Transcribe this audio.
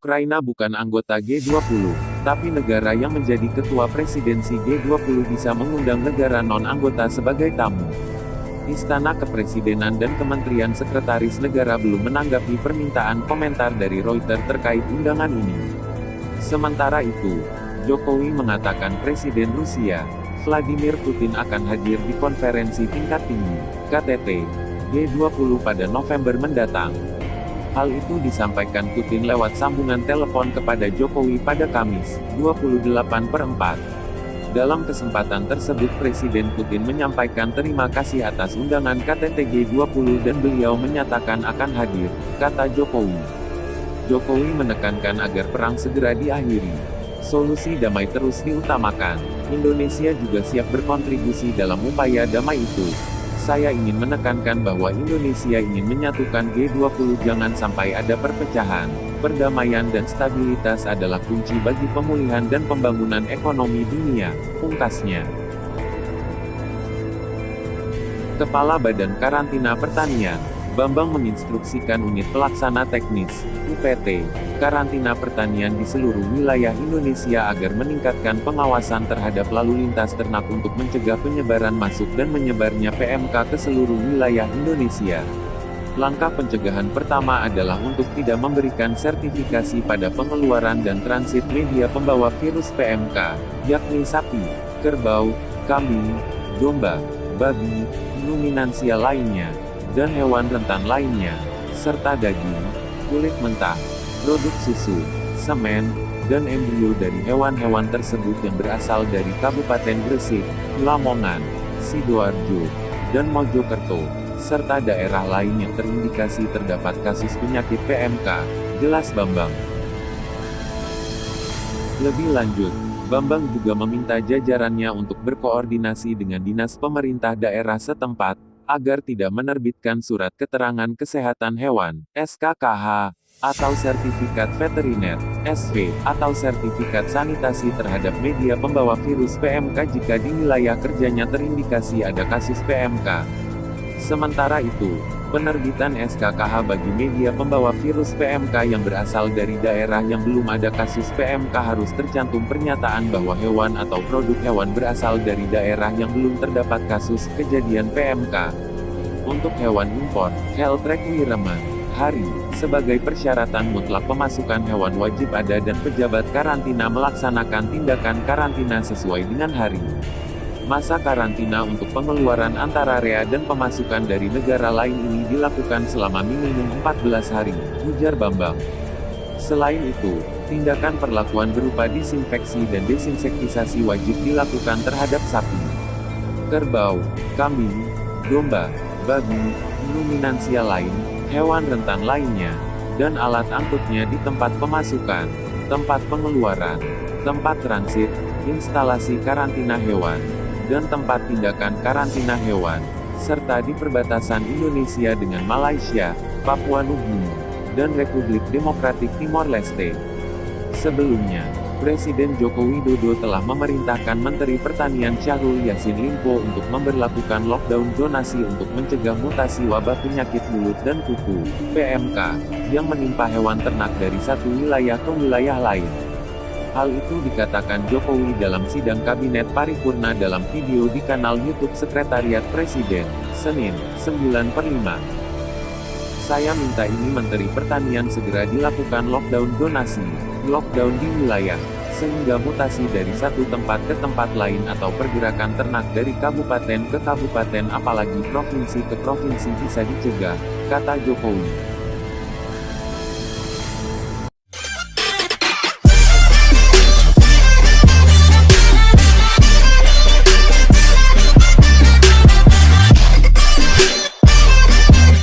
Ukraina bukan anggota G20, tapi negara yang menjadi ketua presidensi G20 bisa mengundang negara non-anggota sebagai tamu. Istana Kepresidenan dan Kementerian Sekretaris Negara belum menanggapi permintaan komentar dari Reuters terkait undangan ini. Sementara itu, Jokowi mengatakan Presiden Rusia, Vladimir Putin akan hadir di konferensi tingkat tinggi, KTT, G20 pada November mendatang. Hal itu disampaikan Putin lewat sambungan telepon kepada Jokowi pada Kamis, 28/4. Dalam kesempatan tersebut Presiden Putin menyampaikan terima kasih atas undangan KTT G20 dan beliau menyatakan akan hadir, kata Jokowi. Jokowi menekankan agar perang segera diakhiri. Solusi damai terus diutamakan. Indonesia juga siap berkontribusi dalam upaya damai itu. Saya ingin menekankan bahwa Indonesia ingin menyatukan G20, jangan sampai ada perpecahan. Perdamaian dan stabilitas adalah kunci bagi pemulihan dan pembangunan ekonomi dunia, pungkasnya. Kepala Badan Karantina Pertanian, Bambang menginstruksikan unit pelaksana teknis, UPT, karantina pertanian di seluruh wilayah Indonesia agar meningkatkan pengawasan terhadap lalu lintas ternak untuk mencegah penyebaran masuk dan menyebarnya PMK ke seluruh wilayah Indonesia. Langkah pencegahan pertama adalah untuk tidak memberikan sertifikasi pada pengeluaran dan transit media pembawa virus PMK, yakni sapi, kerbau, kambing, domba, babi, ruminansia lainnya, dan hewan rentan lainnya, serta daging, kulit mentah, produk susu, semen, dan embrio dari hewan-hewan tersebut yang berasal dari Kabupaten Gresik, Lamongan, Sidoarjo, dan Mojokerto, serta daerah lain yang terindikasi terdapat kasus penyakit PMK, jelas Bambang. Lebih lanjut, Bambang juga meminta jajarannya untuk berkoordinasi dengan Dinas Pemerintah Daerah setempat, agar tidak menerbitkan surat keterangan kesehatan hewan, SKKH, atau sertifikat veteriner, SV, atau sertifikat sanitasi terhadap media pembawa virus PMK jika di wilayah kerjanya terindikasi ada kasus PMK. Sementara itu, penerbitan SKKH bagi media pembawa virus PMK yang berasal dari daerah yang belum ada kasus PMK harus tercantum pernyataan bahwa hewan atau produk hewan berasal dari daerah yang belum terdapat kasus kejadian PMK. Untuk hewan impor, Health Requirement, HARI, sebagai persyaratan mutlak pemasukan hewan wajib ada dan pejabat karantina melaksanakan tindakan karantina sesuai dengan HARI. Masa karantina untuk pengeluaran antara area dan pemasukan dari negara lain ini dilakukan selama minimum 14 hari, ujar Bambang. Selain itu, tindakan perlakuan berupa disinfeksi dan desinsektisasi wajib dilakukan terhadap sapi, kerbau, kambing, domba, babi, ruminansia lain, hewan rentan lainnya, dan alat angkutnya di tempat pemasukan, tempat pengeluaran, tempat transit, instalasi karantina hewan, dan tempat tindakan karantina hewan, serta di perbatasan Indonesia dengan Malaysia, Papua Nugini, dan Republik Demokratik Timor Leste. Sebelumnya, Presiden Joko Widodo telah memerintahkan Menteri Pertanian Syahrul Yassin Limpo untuk memberlakukan lockdown zonasi untuk mencegah mutasi wabah penyakit mulut dan kuku, PMK, yang menimpa hewan ternak dari satu wilayah ke wilayah lain. Hal itu dikatakan Jokowi dalam sidang Kabinet Paripurna dalam video di kanal YouTube Sekretariat Presiden, Senin, 9/5. Saya minta ini Menteri Pertanian segera dilakukan lockdown zonasi, lockdown di wilayah, sehingga mutasi dari satu tempat ke tempat lain atau pergerakan ternak dari kabupaten ke kabupaten apalagi provinsi ke provinsi bisa dicegah, kata Jokowi.